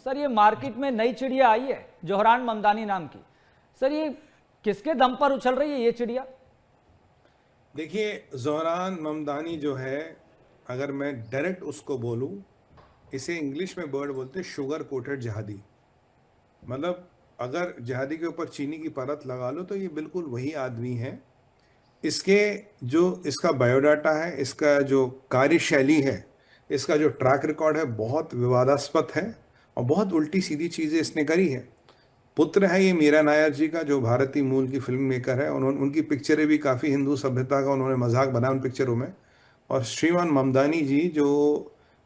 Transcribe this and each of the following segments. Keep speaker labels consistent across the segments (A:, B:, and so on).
A: Sir ये market में नई चिड़िया आई है जोहरान ममदानी नाम की। सर ये किसके दम पर उछल रही है ये चिड़िया?
B: देखिए, जोहरान ममदानी जो है, अगर मैं डायरेक्ट उसको बोलूं, इसे इंग्लिश में बर्ड बोलते हैं शुगर कोटेड जहादी। मतलब अगर जहादी के ऊपर चीनी की परत लगा लो तो ये बिल्कुल वही आदमी है। इसके जो इसका बायोडाटा है, इसका जो कार्यशैली है, इसका जो ट्रैक रिकॉर्ड है, बहुत विवादास्पद है और बहुत उल्टी सीधी चीज़ें इसने करी है। पुत्र है ये मीरा नायर जी का, जो भारतीय मूल की फिल्म मेकर है। उन्होंने उनकी पिक्चरें भी काफ़ी हिंदू सभ्यता का उन्होंने मजाक बनाया उन पिक्चरों में। और श्रीमान ममदानी जी जो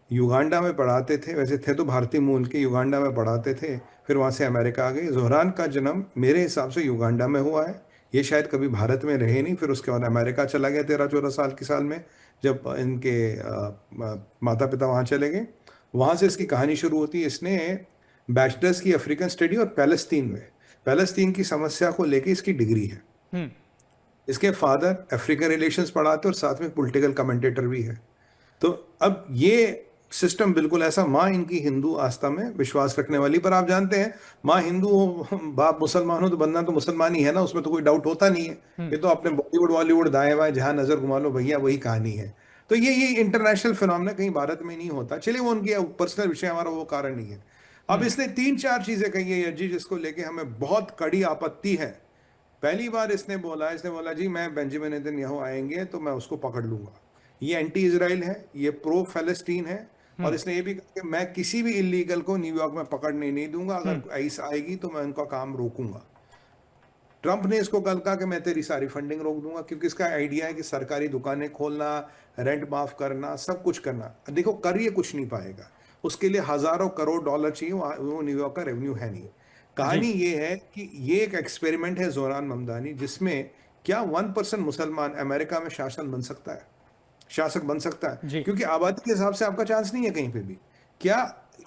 B: युगांडा में पढ़ाते थे, वैसे थे तो भारतीय मूल के, युगांडा में पढ़ाते थे, फिर वहाँ से अमेरिका आ गए। जोहरान का जन्म मेरे हिसाब से युगांडा में हुआ है। ये शायद कभी भारत में रहे नहीं, फिर उसके बाद अमेरिका चला गया 13-14 साल की साल में, जब इनके माता पिता वहाँ चले गए। वहाँ से इसकी कहानी शुरू होती है। इसने बैचलर्स की अफ्रीकन स्टडी और पैलेस्तीन की समस्या को लेके इसकी डिग्री है।
A: हम्म।
B: इसके फादर अफ्रीकन रिलेशंस पढ़ाते और साथ में पॉलिटिकल कमेंटेटर भी है। तो अब ये सिस्टम बिल्कुल ऐसा, माँ इनकी हिंदू आस्था में विश्वास रखने वाली, पर आप जानते हैं माँ हिंदू हो बाप मुसलमान हो तो बनना तो मुसलमान ही है ना, उसमें तो कोई डाउट होता नहीं है। ये तो अपने बॉलीवुड बॉलीवुड दाएं बाएं जहां नजर घुमा लो भैया वही कहानी है। तो ये इंटरनेशनल फिनोमेना कहीं भारत में नहीं होता। चलिए वो उनकी पर्सनल विषय, हमारा वो कारण नहीं है। अब इसने 3-4 चीजें कही है जी जिसको लेके हमें बहुत कड़ी आपत्ति है। पहली बार इसने बोला जी मैं बेंजामिन नेतन्याहू आएंगे तो मैं उसको पकड़ लूंगा। ये एंटी इजराइल है, ये प्रो फलस्तीन है। और इसने ये भी कहा कि मैं किसी भी इलीगल को न्यूयॉर्क में पकड़ने नहीं दूंगा, अगर आइस आएगी तो मैं उनका काम रोकूंगा। ट्रंप ने इसको कल कहा कि मैं तेरी सारी फंडिंग रोक दूंगा, क्योंकि इसका आइडिया है कि सरकारी दुकानें खोलना, रेंट माफ करना, सब कुछ करना। देखो कर ये कुछ नहीं पाएगा, उसके लिए हजारों करोड़ डॉलर चाहिए, वो न्यूयॉर्क का रेवेन्यू है नहीं।
A: जी।
B: कहानी ये है कि ये एक एक्सपेरिमेंट है जोहरान ममदानी, जिसमें क्या 1% मुसलमान अमेरिका में शासक बन सकता है,
A: जी।
B: क्योंकि आबादी के हिसाब से आपका चांस नहीं है कहीं पे भी। क्या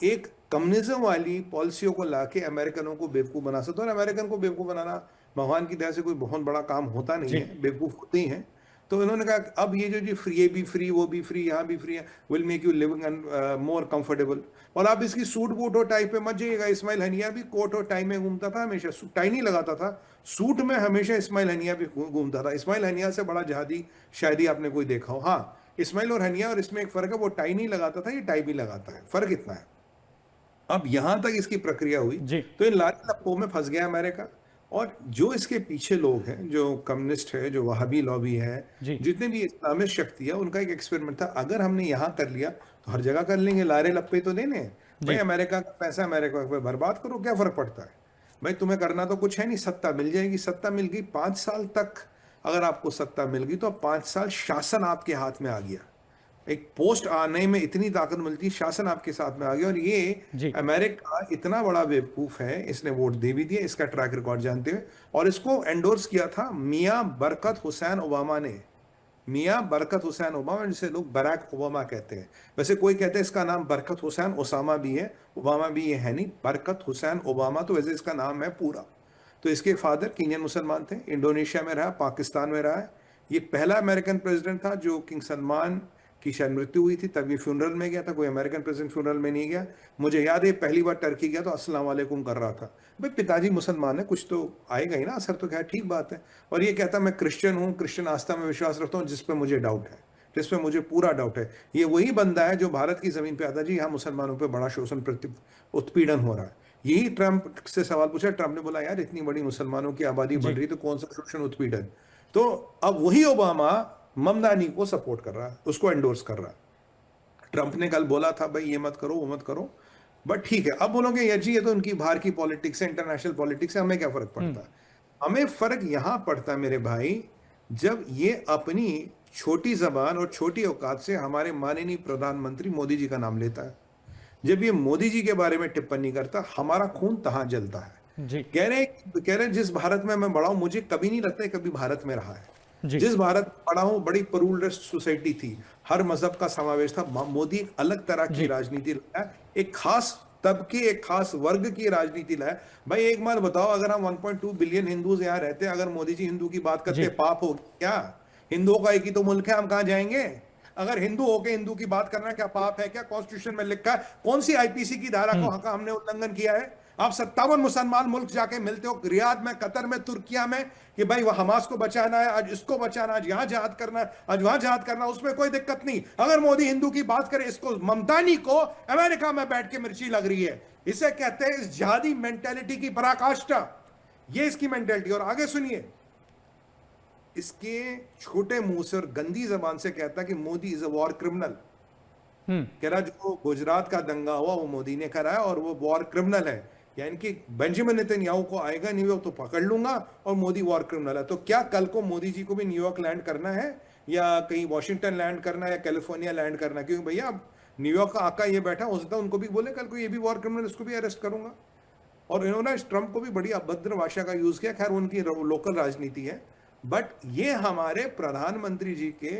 B: एक कम्युनिज्म वाली पॉलिसियों को लाके अमेरिकनों को बेवकूफ बना सकते हो? और अमेरिकन को बेवकूफ बनाना भगवान की दया से कोई बहुत बड़ा काम होता नहीं
A: जी।
B: है, बेवकूफ होते ही हैं। तो इन्होंने कहा अब ये जो फ्री, ये भी फ्री, वो भी फ्री, यहाँ भी फ्री है, will make you living more comfortable. और आप इसकी सूट बूट और टाई पे मत जाइएगा। इस्माइल हनिया भी कोट और टाई में घूमता था हमेशा, टाई नहीं लगाता था, सूट में हमेशा इस्माइल हनिया भी घूमता था। इस्माइल हनिया से बड़ा जहादी शायद ही आपने कोई देखा हो। हाँ, इस्माइल और हनिया, और इसमें एक फर्क है, वो टाई नहीं लगाता था, ये टाई भी लगाता है, फर्क इतना है। अब यहां तक इसकी प्रक्रिया हुई
A: जी।
B: तो इन लारे लप्पों में फंस गया अमेरिका। और जो इसके पीछे लोग हैं, जो कम्युनिस्ट है, जो वहाबी लॉबी है,
A: जी।
B: जितने भी इस्लामिस्ट शक्ति है, उनका एक एक्सपेरिमेंट था, अगर हमने यहां कर लिया तो हर जगह कर लेंगे, लारे लप्पे तो देने हैं भाई,
A: जी।
B: अमेरिका का पैसा अमेरिका पे बर्बाद करो, क्या फर्क पड़ता है भाई, तुम्हें करना तो कुछ है नहीं, सत्ता मिल जाएगी। सत्ता मिल गई 5 साल तक, अगर आपको सत्ता मिल गई तो 5 साल शासन आपके हाथ में आ गया। एक पोस्ट आने में इतनी ताकत मिलती है, शासन आपके साथ में आ गया। और ये
A: जी।
B: अमेरिका इतना बड़ा बेवकूफ है, इसने वोट दे भी दिया, इसका ट्रैक रिकॉर्ड जानते हुए। और इसको एंडोर्स किया था मियां बरकत हुसैन ओबामा ने। मियां बरकत हुसैन ओबामा, जिसे लोग बराक ओबामा कहते हैं। वैसे कोई कहते हैं इसका नाम बरकत हुसैन ओसामा भी है, ओबामा भी ये है नहीं, बरकत हुसैन ओबामा तो वैसे इसका नाम है पूरा। तो इसके फादर कीनियन मुसलमान थे, इंडोनेशिया में रहा, पाकिस्तान में रहा है। ये पहला अमेरिकन प्रेसिडेंट था जो किंग सलमान की शायद मृत्यु हुई थी तभी फ्यूनरल में गया था, कोई अमेरिकन प्रेसिडेंट फ्यूनरल में नहीं गया। मुझे याद है पहली बार टर्की गया तो अस्सलाम वालेकुम कर रहा था। भाई पिताजी मुसलमान है, कुछ तो आएगा ही ना असर, तो क्या ठीक बात है। और ये कहता मैं क्रिश्चियन हूँ, क्रिश्चियन आस्था में विश्वास रखता हूँ, जिस पे मुझे डाउट है, जिस पे मुझे पूरा डाउट है। ये वही बंदा है जो भारत की जमीन पे आता जी यहाँ मुसलमानों पे बड़ा शोषण उत्पीड़न हो रहा है। यही ट्रंप से सवाल पूछा, ट्रंप ने बोला यार इतनी बड़ी मुसलमानों की आबादी बढ़
A: जी।
B: रही तो कौन सा शोषण उत्पीड़न। तो अब वही ओबामा ममदानी को सपोर्ट कर रहा है, उसको एंडोर्स कर रहा है। ट्रंप ने कल बोला था भाई ये मत करो वो मत करो, बट ठीक है। अब बोलोगे यार जी ये तो उनकी बाहर की पॉलिटिक्स है, इंटरनेशनल पॉलिटिक्स है, हमें क्या फर्क पड़ता है? हमें फर्क यहां पड़ता है मेरे भाई, जब ये अपनी छोटी जबान और छोटी औकात से हमारे माननीय प्रधानमंत्री मोदी जी का नाम लेता है। जब ये मोदी जी के बारे में टिप्पणी करता, हमारा खून तहां जलता है।
A: जी।
B: कह रहे जिस भारत में मैं बड़ा हूं, मुझे कभी नहीं लगता है कभी भारत में रहा है।
A: जी।
B: जिस भारत में पढ़ा हूं, बड़ी प्लूरलिस्ट सोसाइटी थी, हर मजहब का समावेश था। मोदी एक अलग तरह की
A: जी।
B: राजनीति लाया, एक खास तबके, एक खास वर्ग की राजनीति लाया। भाई एक बार बताओ, अगर हम 1.2 बिलियन हिंदूज यहाँ रहते, अगर मोदी जी हिंदू की बात करते,
A: जी।
B: पाप हो क्या? हिंदुओं का एक ही तो मुल्क है, हम कहाँ जाएंगे? अगर हिंदू होके हिंदू की बात करना क्या पाप है? क्या कॉन्स्टिट्यूशन में लिखा है? कौन सी आईपीसी की धारा को हमने उल्लंघन किया है? आप 57 मुसलमान मुल्क जाके मिलते हो, रियाद में, कतर में, तुर्किया में, कि भाई वह हमास को बचाना है, आज इसको बचाना, आज यहां जिहाद करना है, आज वहां जिहाद करना, उसमें कोई दिक्कत नहीं। अगर मोदी हिंदू की बात करे, इसको ममतानी को अमेरिका में बैठ के मिर्ची लग रही है। इसे कहते हैं इस जिहादी मेंटेलिटी की पराकाष्ठा। ये इसकी मेंटेलिटी। और आगे सुनिए, इसके छोटे मुंह से और गंदी जबान से कहता कि Modi is a war criminal. कह रहा जो गुजरात का दंगा हुआ वो मोदी ने कराया और वो वॉर क्रिमिनल है, यानी कि बेंजामिन नेतन्याहू को आएगा न्यूयॉर्क तो पकड़ लूंगा और मोदी वॉर क्रिमिनल है। तो क्या कल को मोदी जी को भी न्यूयॉर्क लैंड करना है, या कहीं वॉशिंगटन लैंड करना है, या कैलिफोर्निया लैंड करना है? क्योंकि भैया न्यूयॉर्क का आका ये बैठा, हो सकता है उनको भी बोले कल को ये भी वॉर क्रिमिनल, इसको भी अरेस्ट करूंगा। और इन्होंने ट्रंप को भी बड़ी अभद्र भाषा का यूज किया। खैर उनकी लोकल राजनीति है, बट ये हमारे प्रधानमंत्री जी के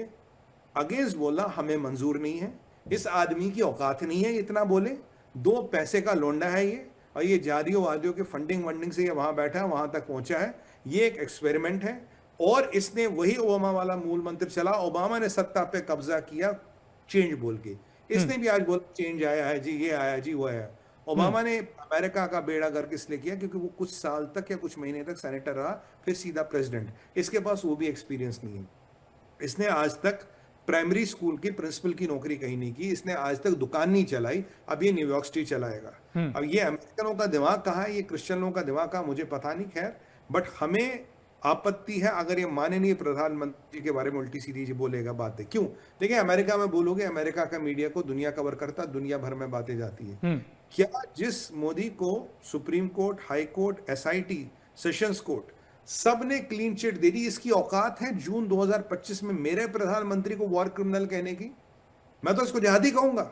B: अगेंस्ट बोला हमें मंजूर नहीं है। इस आदमी की औकात नहीं है इतना बोले। दो पैसे का लोंडा है ये, और ये जारियों वादियों के फंडिंग से ये वहां बैठा है, वहां तक पहुंचा है। ये एक एक्सपेरिमेंट है, और इसने वही ओबामा वाला मूल मंत्र चला। ओबामा ने सत्ता पे कब्जा किया चेंज बोल के, इसने भी आज बोला चेंज आया है जी, ये आया जी, वो आया। ओबामा ने अमेरिका का बेड़ा गर्क इसलिए किया क्योंकि वो कुछ साल तक या कुछ महीने तक सेनेटर रहा, फिर सीधा प्रेसिडेंट। इसके पास वो भी एक्सपीरियंस नहीं है। इसने आज तक प्राइमरी स्कूल की प्रिंसिपल की नौकरी कहीं नहीं की, इसने आज तक दुकान नहीं चलाई। अब ये न्यूयॉर्क सिटी चलाएगा। अब ये अमेरिकनों का दिमाग कहाँ है, ये क्रिश्चियन लोगों का दिमाग कहाँ, मुझे पता नहीं। खैर, बट हमें आपत्ति है अगर ये माने नहीं प्रधानमंत्री के बारे में उल्टी सीधी जी बोलेगा बातें। क्यों? देखिए, अमेरिका में बोलोगे, अमेरिका का मीडिया को दुनिया कवर करता, दुनिया भर में बातें जाती है। क्या जिस मोदी को supreme court, high court, SIT, sessions court सब ने क्लीन चिट दे दी, इसकी औकात है जून 2025 में मेरे प्रधानमंत्री को वॉर क्रिमिनल कहने की? मैं तो इसको जिहादी कहूंगा,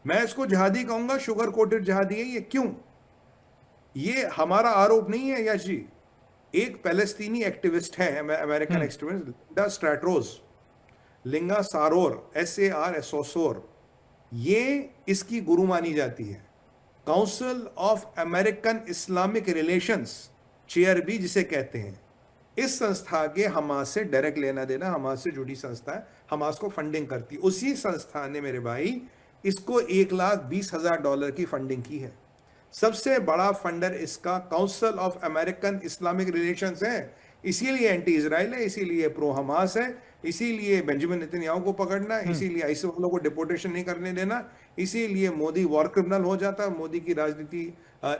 B: मैं इसको जिहादी कहूंगा, शुगर कोटेड जिहादी है ये। क्यों? ये हमारा आरोप नहीं है यश जी। एक पैलेस्तीनी एक्टिविस्ट है, अमेरिकन एक्टिविस्ट, लिंडा स्ट्रैटरोज, लिंगा सारोर, SAR, ये इसकी गुरु मानी जाती है। Council of American Islamic relations, chair भी जिसे कहते हैं। इस संस्था के हमास से डायरेक्ट लेना देना, हमास से जुड़ी संस्था है, हमास को फंडिंग करती। उसी संस्था ने मेरे भाई इसको $1,20,000 की फंडिंग की है। सबसे बड़ा फंडर इसका council of American Islamic relations है। इसीलिए एंटी इजराइल है, इसीलिए प्रो हमास है, इसीलिए बेंजामिन नेतन्याहू को पकड़ना, इसीलिए ऐसे वालों को डिपोर्टेशन नहीं करने देना, इसीलिए मोदी वॉर क्रिमिनल हो जाता है। मोदी की राजनीति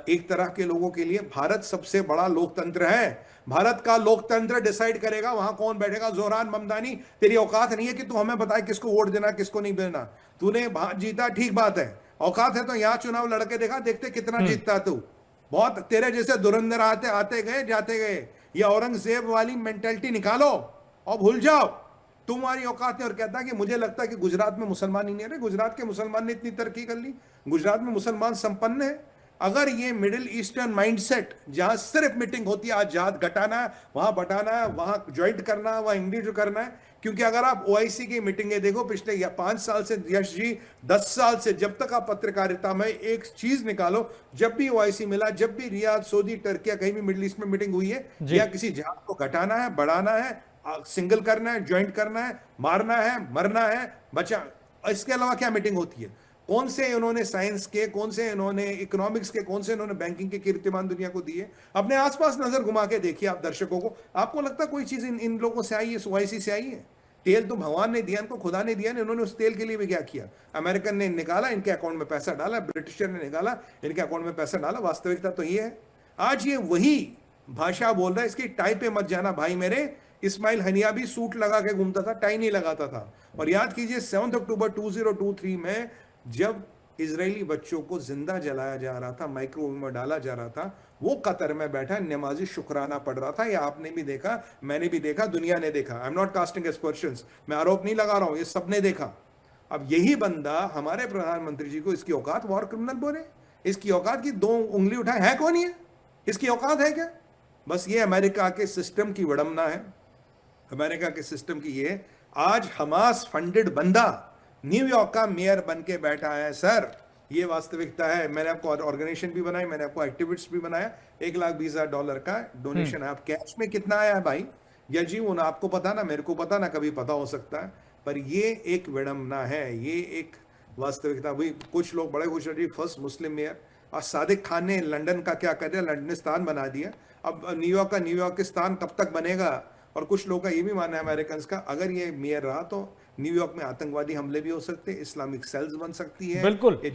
B: एक तरह के लोगों के लिए। भारत सबसे बड़ा लोकतंत्र है, भारत का लोकतंत्र डिसाइड करेगा वहां कौन बैठेगा। जोहरान ममदानी, तेरी औकात नहीं है कि तू हमें बताए किसको वोट देना, किसको नहीं देना। तूने जीता, ठीक बात है, औकात है तो यहां चुनाव लड़के देखा, देखते कितना जीतता तू। बहुत तेरे जैसे धुरंधर आते गए, जाते गए। ये औरंगजेब वाली मेंटेलिटी निकालो और भूल जाओ तुम्हारी औकात है। और कहता है कि मुझे लगता है कि गुजरात में मुसलमान ही नहीं रहे। गुजरात के मुसलमान ने इतनी तरक्की कर ली, गुजरात में मुसलमान संपन्न है। अगर ये मिडिल ईस्टर्न माइंडसेट, जहां सिर्फ मीटिंग होती है, आज जात घटाना है, वहां बटाना है, वहां ज्वाइंट करना है, वहां इंडिविजुअल करना है। क्योंकि अगर आप OIC की मीटिंगें देखो पिछले 5 साल से, यश जी 10 साल से, जब तक आप पत्रकारिता में एक चीज निकालो, जब भी OIC मिला, जब भी रियाद, सऊदी, टर्किया, कहीं भी मिडिल ईस्ट में मीटिंग हुई है, या किसी जात को घटाना है, बढ़ाना है, सिंगल करना है, ज्वाइंट करना है, मारना है, मरना है, बचा, इसके अलावा क्या मीटिंग होती है? कौन से इन्होंने साइंस के, कौन से इन्होंने इकोनॉमिक्स के, कौन से इन्होंने बैंकिंग के कीर्तिमान दुनिया को दिए? अपने आसपास नजर घुमा के देखिए आप दर्शकों को, आपको लगता है कोई चीज इन लोगों से आई है, OIC से आई है? तेल तो भगवान ने दिया, इनको खुदा ने दिया, इन्होंने उस तेल के लिए भी क्या किया? अमेरिकन ने निकाला, इनके अकाउंट में पैसा डाला, ब्रिटिशर ने निकाला, इनके अकाउंट में पैसा डाला। वास्तविकता तो ये है। आज ये वही भाषा बोल रहा है, इसकी टाई पे मत जाना भाई मेरे। इस्माइल हनिया भी सूट लगा के घूमता था, टाई नहीं लगाता था। और याद कीजिए 7 अक्टूबर 2023 में जब इजरायली बच्चों को जिंदा जलाया जा रहा था, माइक्रोवेव में डाला जा रहा था, वो कतर में बैठा नमाजी शुक्राना पढ़ रहा था। ये आपने भी देखा, मैंने भी देखा, दुनिया ने देखा। आई एम नॉट कास्टिंग एस्पर्शंस, मैं आरोप नहीं लगा रहा हूं, ये सबने देखा। अब यही बंदा हमारे प्रधानमंत्री जी को इसकी औकात वॉर क्रिमिनल बोले, इसकी औकात की 2 उंगली उठाए, है कौन ये? इसकी औकात है क्या? बस ये अमेरिका के सिस्टम की विडंबना है, अमेरिका के सिस्टम की। ये आज हमास फंडेड बंदा न्यूयॉर्क का मेयर बन के बैठा है। सर, ये वास्तविकता है। मैंने आपको ऑर्गेनाइजेशन भी बनाई, मैंने आपको एक्टिविस्ट भी बनाया। $1,20,000 का डोनेशन है। आप कैश में कितना आया है भाई? या जी वो ना आपको पता, ना मेरे को पता, ना कभी पता हो सकता है। पर ये एक विडंबना है, ये एक वास्तविकता। अभी कुछ लोग बड़े खुश हो रहे, फर्स्ट मुस्लिम मेयर। और सादिक खान ने लंदन का क्या कर दिया, लंदनिस्तान बना दिया। अब न्यूयॉर्क का न्यूयॉर्किस्तान कब तक बनेगा? और कुछ लोगों का ये भी मानना है अमेरिकन का, अगर ये मेयर रहा तो न्यूयॉर्क में आतंकवादी हमले भी हो सकते हैं, इस्लामिक सेल्स बन सकती है,
A: बिल्कुल।
B: ये